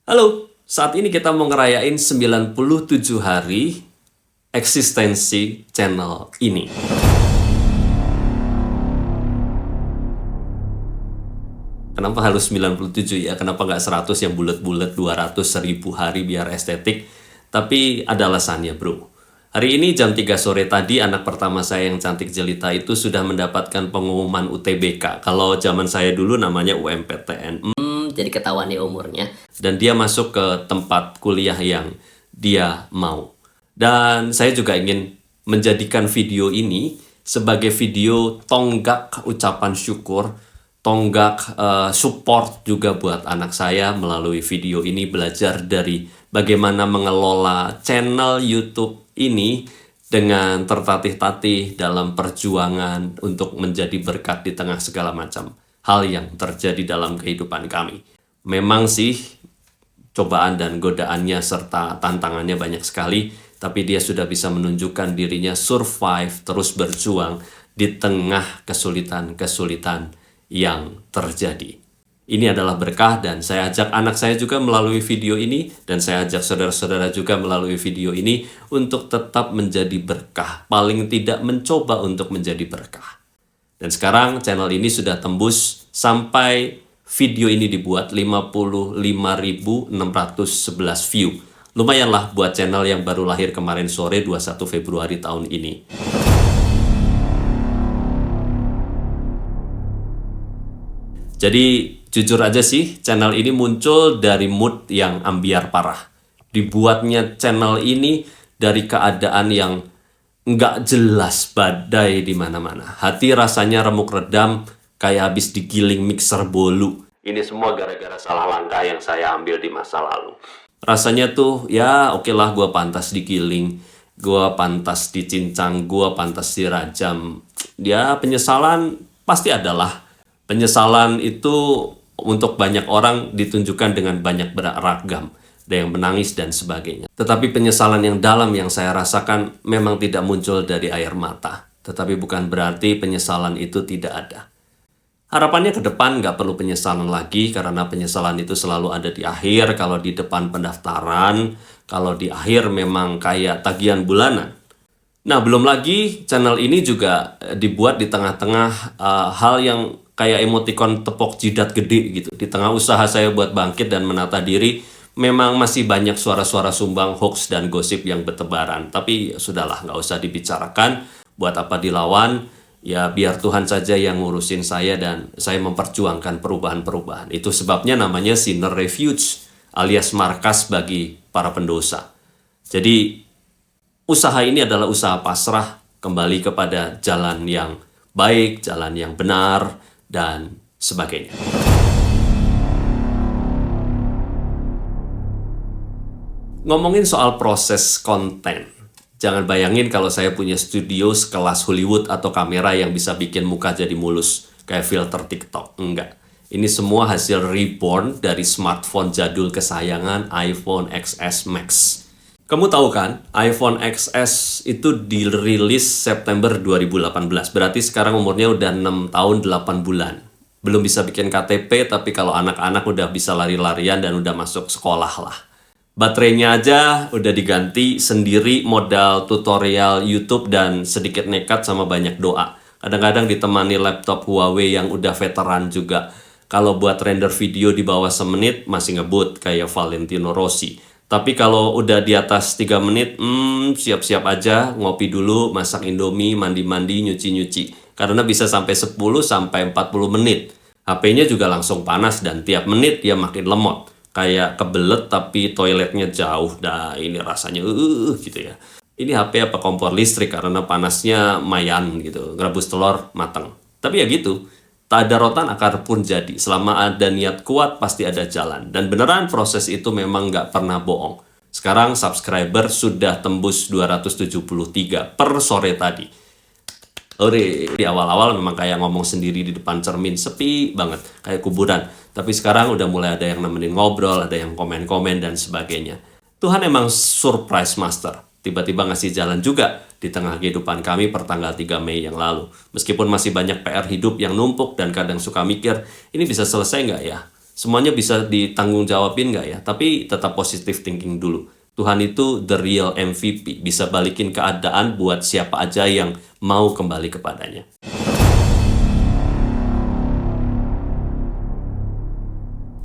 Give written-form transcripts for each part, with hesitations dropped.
Halo, saat ini kita mau ngerayain 97 hari eksistensi channel ini. Kenapa harus 97 ya? Kenapa nggak 100 yang bulat-bulat, 200, 1000 hari biar estetik? Tapi ada alasannya, bro. Hari ini jam 3 sore tadi, anak pertama saya yang cantik jelita itu sudah mendapatkan pengumuman UTBK. Kalau zaman saya dulu namanya UMPTN. Jadi ketahuan nih umurnya. Dan dia masuk ke tempat kuliah yang dia mau. Dan saya juga ingin menjadikan video ini sebagai video tonggak ucapan syukur, tonggak support juga buat anak saya melalui video ini, belajar dari bagaimana mengelola channel YouTube ini dengan tertatih-tatih dalam perjuangan untuk menjadi berkat di tengah segala macam hal yang terjadi dalam kehidupan kami. Memang sih cobaan dan godaannya serta tantangannya banyak sekali, tapi dia sudah bisa menunjukkan dirinya survive, terus berjuang di tengah kesulitan-kesulitan yang terjadi. Ini adalah berkah dan saya ajak anak saya juga melalui video ini dan saya ajak saudara-saudara juga melalui video ini untuk tetap menjadi berkah, paling tidak mencoba untuk menjadi berkah. Dan sekarang channel ini sudah tembus sampai video ini dibuat 55.611 view. Lumayanlah buat channel yang baru lahir kemarin sore 21 Februari tahun ini. Jadi jujur aja sih, channel ini muncul dari mood yang ambiar parah. Dibuatnya channel ini dari keadaan yang nggak jelas, badai di mana-mana. Hati rasanya remuk redam, kayak habis digiling mixer bolu. Ini semua gara-gara salah langkah yang saya ambil di masa lalu. Rasanya tuh, ya oke lah gue pantas digiling, gue pantas dicincang, gue pantas dirajam. Ya penyesalan pasti adalah. Penyesalan itu untuk banyak orang ditunjukkan dengan banyak beragam. Ada yang menangis dan sebagainya. Tetapi penyesalan yang dalam yang saya rasakan memang tidak muncul dari air mata. Tetapi bukan berarti penyesalan itu tidak ada. Harapannya ke depan nggak perlu penyesalan lagi, karena penyesalan itu selalu ada di akhir, kalau di depan pendaftaran, kalau di akhir memang kayak tagihan bulanan. Nah, belum lagi channel ini juga dibuat di tengah-tengah hal yang kayak emoticon tepok jidat gede gitu. Di tengah usaha saya buat bangkit dan menata diri, memang masih banyak suara-suara sumbang, hoax, dan gosip yang bertebaran. Tapi sudahlah, nggak usah dibicarakan. Buat apa dilawan? Ya biar Tuhan saja yang ngurusin saya dan saya memperjuangkan perubahan-perubahan. Itu sebabnya namanya Sinner Refuge, alias markas bagi para pendosa. Jadi usaha ini adalah usaha pasrah kembali kepada jalan yang baik, jalan yang benar, dan sebagainya. Ngomongin soal proses konten, jangan bayangin kalau saya punya studio sekelas Hollywood atau kamera yang bisa bikin muka jadi mulus kayak filter TikTok. Enggak. Ini semua hasil reborn dari smartphone jadul kesayangan iPhone XS Max. Kamu tahu kan, iPhone XS itu dirilis September 2018. Berarti sekarang umurnya udah 6 tahun 8 bulan. Belum bisa bikin KTP, tapi kalau anak-anak udah bisa lari-larian dan udah masuk sekolah lah. Baterainya aja udah diganti sendiri, modal tutorial YouTube dan sedikit nekat sama banyak doa. Kadang-kadang ditemani laptop Huawei yang udah veteran juga. Kalau buat render video di bawah semenit masih ngebut kayak Valentino Rossi. Tapi kalau udah di atas 3 menit, siap-siap aja, ngopi dulu, masak Indomie, mandi-mandi, nyuci-nyuci. Karena bisa sampai 10 sampai 40 menit. HP-nya juga langsung panas dan tiap menit dia makin lemot. Kayak kebelet tapi toiletnya jauh. Dah ini rasanya gitu ya. Ini HP apa kompor listrik karena panasnya mayan gitu. Ngerebus telur matang. Tapi ya gitu. Tak ada rotan akar pun jadi. Selama ada niat kuat pasti ada jalan. Dan beneran proses itu memang nggak pernah bohong. Sekarang subscriber sudah tembus 273 per sore tadi. Ore, di awal-awal memang kayak ngomong sendiri di depan cermin, sepi banget, kayak kuburan. Tapi sekarang udah mulai ada yang nemenin ngobrol, ada yang komen-komen dan sebagainya. Tuhan emang surprise master. Tiba-tiba ngasih jalan juga di tengah kehidupan kami pertanggal 3 Mei yang lalu. Meskipun masih banyak PR hidup yang numpuk dan kadang suka mikir, ini bisa selesai nggak ya? Semuanya bisa ditanggung jawabin nggak ya? Tapi tetap positive thinking dulu. Tuhan itu the real MVP, bisa balikin keadaan buat siapa aja yang mau kembali kepadanya.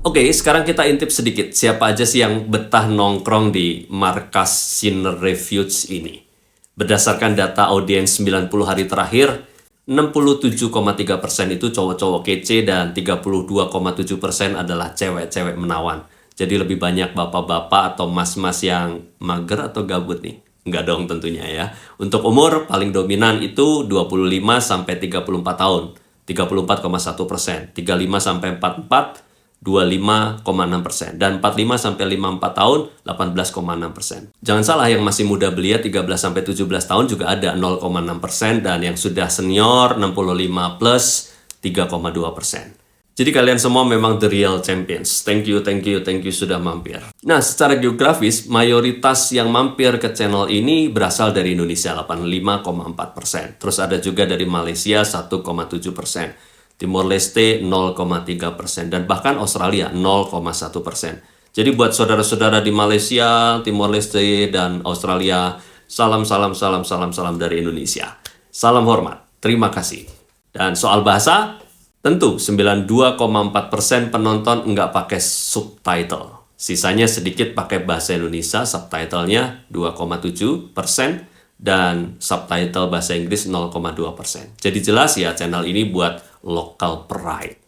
Oke, sekarang kita intip sedikit. Siapa aja sih yang betah nongkrong di markas Sinner Refuge ini? Berdasarkan data audiens 90 hari terakhir, 67,3% itu cowok-cowok kece dan 32,7% adalah cewek-cewek menawan. Jadi lebih banyak bapak-bapak atau mas-mas yang mager atau gabut nih? Enggak dong tentunya ya. Untuk umur, paling dominan itu 25 sampai 34 tahun, 34,1%, 35 sampai 44, 25,6%, dan 45 sampai 54 tahun 18,6%. Jangan salah, yang masih muda belia 13 sampai 17 tahun juga ada 0,6%, dan yang sudah senior 65 plus 3,2%. Jadi kalian semua memang the real champions. Thank you sudah mampir. Nah, secara geografis, mayoritas yang mampir ke channel ini berasal dari Indonesia 85,4%. Terus ada juga dari Malaysia 1,7%. Timor Leste 0,3%, dan bahkan Australia 0,1%. Jadi buat saudara-saudara di Malaysia, Timor Leste, dan Australia, salam dari Indonesia. Salam hormat, terima kasih. Dan soal bahasa, tentu 92,4% penonton nggak pakai subtitle. Sisanya sedikit pakai bahasa Indonesia, subtitlenya 2,7%, dan subtitle bahasa Inggris 0,2%. Jadi jelas ya, channel ini buat local pride.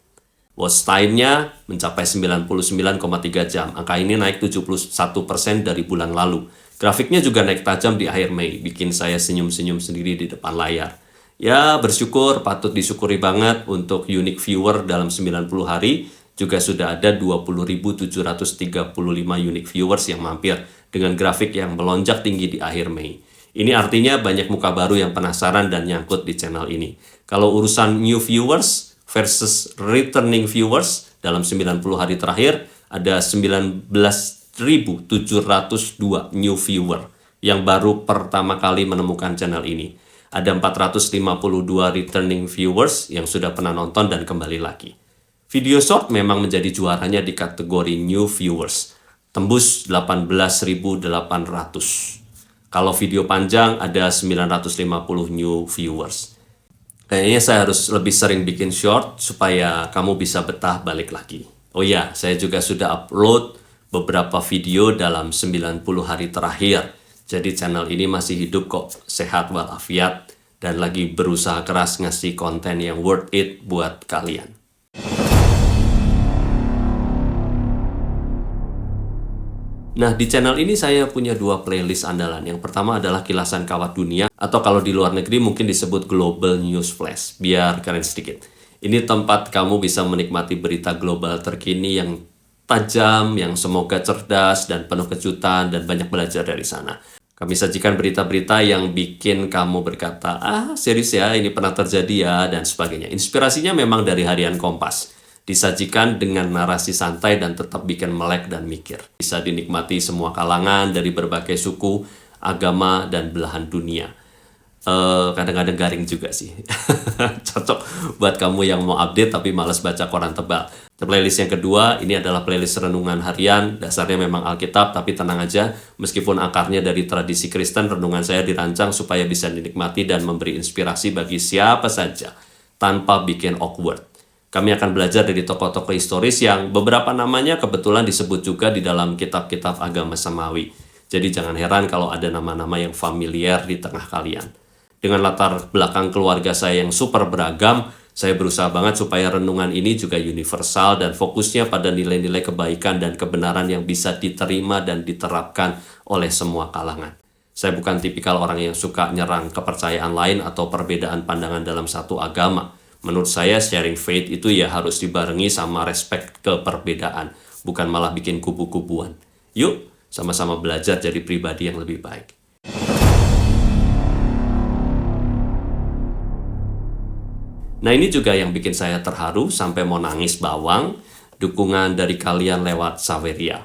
Watch time-nya mencapai 99,3 jam. Angka ini naik 71% dari bulan lalu. Grafiknya juga naik tajam di akhir Mei, bikin saya senyum-senyum sendiri di depan layar. Ya, bersyukur, patut disyukuri banget untuk unique viewer dalam 90 hari. Juga sudah ada 20.735 unique viewers yang mampir dengan grafik yang melonjak tinggi di akhir Mei. Ini artinya banyak muka baru yang penasaran dan nyangkut di channel ini. Kalau urusan new viewers versus returning viewers, dalam 90 hari terakhir ada 19.702 new viewer yang baru pertama kali menemukan channel ini. Ada 452 returning viewers yang sudah pernah nonton dan kembali lagi. Video short memang menjadi juaranya di kategori new viewers, tembus 18.800. Kalau video panjang ada 950 new viewers. Kayaknya saya harus lebih sering bikin short supaya kamu bisa betah balik lagi. Oh ya, saya juga sudah upload beberapa video dalam 90 hari terakhir. Jadi channel ini masih hidup kok, sehat walafiat, dan lagi berusaha keras ngasih konten yang worth it buat kalian. Nah, di channel ini saya punya dua playlist andalan. Yang pertama adalah Kilasan Kawat Dunia, atau kalau di luar negeri mungkin disebut Global News Flash, biar keren sedikit. Ini tempat kamu bisa menikmati berita global terkini yang tajam, yang semoga cerdas dan penuh kejutan, dan banyak belajar dari sana. Kami sajikan berita-berita yang bikin kamu berkata, serius ya, ini pernah terjadi ya, dan sebagainya. Inspirasinya memang dari Harian Kompas. Disajikan dengan narasi santai dan tetap bikin melek dan mikir. Bisa dinikmati semua kalangan dari berbagai suku, agama, dan belahan dunia. Kadang-kadang garing juga sih. Cocok buat kamu yang mau update tapi malas baca koran tebal. Playlist yang kedua, ini adalah playlist renungan harian. Dasarnya memang Alkitab, tapi tenang aja. Meskipun akarnya dari tradisi Kristen, renungan saya dirancang supaya bisa dinikmati dan memberi inspirasi bagi siapa saja, tanpa bikin awkward. Kami akan belajar dari tokoh-tokoh historis yang beberapa namanya kebetulan disebut juga di dalam kitab-kitab agama Samawi. Jadi jangan heran kalau ada nama-nama yang familiar di tengah kalian. Dengan latar belakang keluarga saya yang super beragam, saya berusaha banget supaya renungan ini juga universal dan fokusnya pada nilai-nilai kebaikan dan kebenaran yang bisa diterima dan diterapkan oleh semua kalangan. Saya bukan tipikal orang yang suka nyerang kepercayaan lain atau perbedaan pandangan dalam satu agama. Menurut saya sharing faith itu ya harus dibarengi sama respect ke perbedaan, bukan malah bikin kubu-kubuan. Yuk, sama-sama belajar jadi pribadi yang lebih baik. Nah, ini juga yang bikin saya terharu sampai mau nangis bawang, dukungan dari kalian lewat Saweria.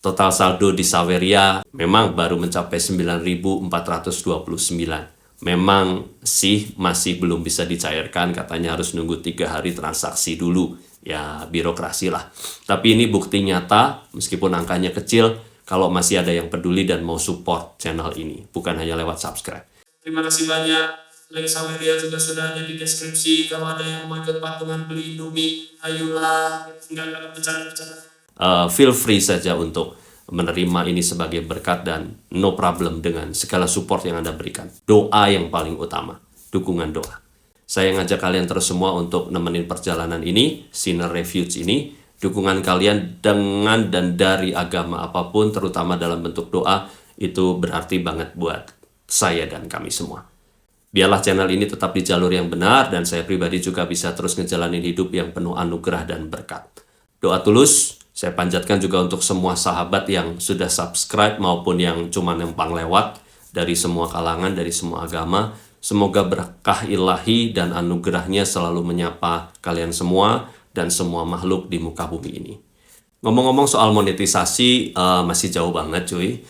Total saldo di Saweria memang baru mencapai 9.429. Memang sih masih belum bisa dicairkan, katanya harus nunggu 3 hari transaksi dulu. Ya birokrasi lah. Tapi ini bukti nyata, meskipun angkanya kecil, kalau masih ada yang peduli dan mau support channel ini, bukan hanya lewat subscribe. Terima kasih banyak. Link Saweria juga sudah ada di deskripsi. Kalau ada yang mau ikut patungan beli Indomie, ayolah. Enggak bercanda-bercanda. Feel free saja untuk menerima ini sebagai berkat dan no problem dengan segala support yang Anda berikan. Doa yang paling utama, dukungan doa. Saya ngajak kalian terus semua untuk nemenin perjalanan ini, Sinner Refuge ini. Dukungan kalian dengan dan dari agama apapun, terutama dalam bentuk doa, itu berarti banget buat saya dan kami semua. Biarlah channel ini tetap di jalur yang benar, dan saya pribadi juga bisa terus ngejalanin hidup yang penuh anugerah dan berkat. Doa tulus, saya panjatkan juga untuk semua sahabat yang sudah subscribe maupun yang cuma numpang lewat, dari semua kalangan, dari semua agama. Semoga berkah ilahi dan anugerahnya selalu menyapa kalian semua dan semua makhluk di muka bumi ini. Ngomong-ngomong soal monetisasi, masih jauh banget cuy.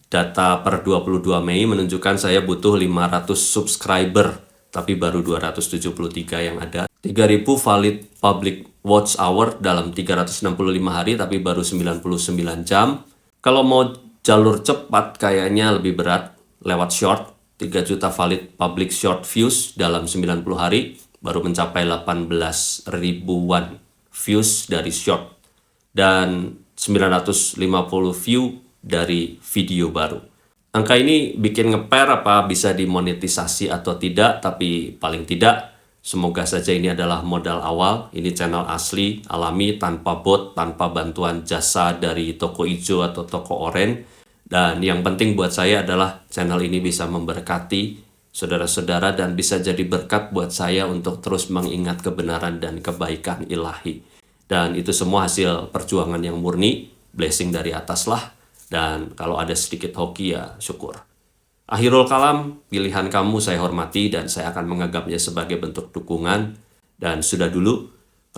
Data per 22 Mei menunjukkan saya butuh 500 subscriber, tapi baru 273 yang ada. 3.000 valid public watch hour dalam 365 hari, tapi baru 99 jam. Kalau mau jalur cepat kayaknya lebih berat, lewat short. 3 juta valid public short views dalam 90 hari, baru mencapai 18 ribuan views dari short. Dan 950 view dari video baru. Angka ini bikin ngeper apa bisa dimonetisasi atau tidak, tapi paling tidak, semoga saja ini adalah modal awal. Ini channel asli, alami, tanpa bot, tanpa bantuan jasa dari toko hijau atau toko oranye. Dan yang penting buat saya adalah channel ini bisa memberkati saudara-saudara dan bisa jadi berkat buat saya untuk terus mengingat kebenaran dan kebaikan ilahi. Dan itu semua hasil perjuangan yang murni, blessing dari atas lah. Dan kalau ada sedikit hoki ya syukur. Akhirul kalam, pilihan kamu saya hormati dan saya akan menganggapnya sebagai bentuk dukungan. Dan sudah dulu,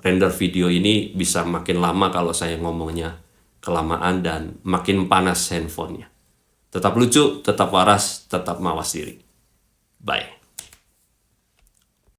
render video ini bisa makin lama kalau saya ngomongnya kelamaan dan makin panas handphonenya. Tetap lucu, tetap waras, tetap mawas diri. Bye.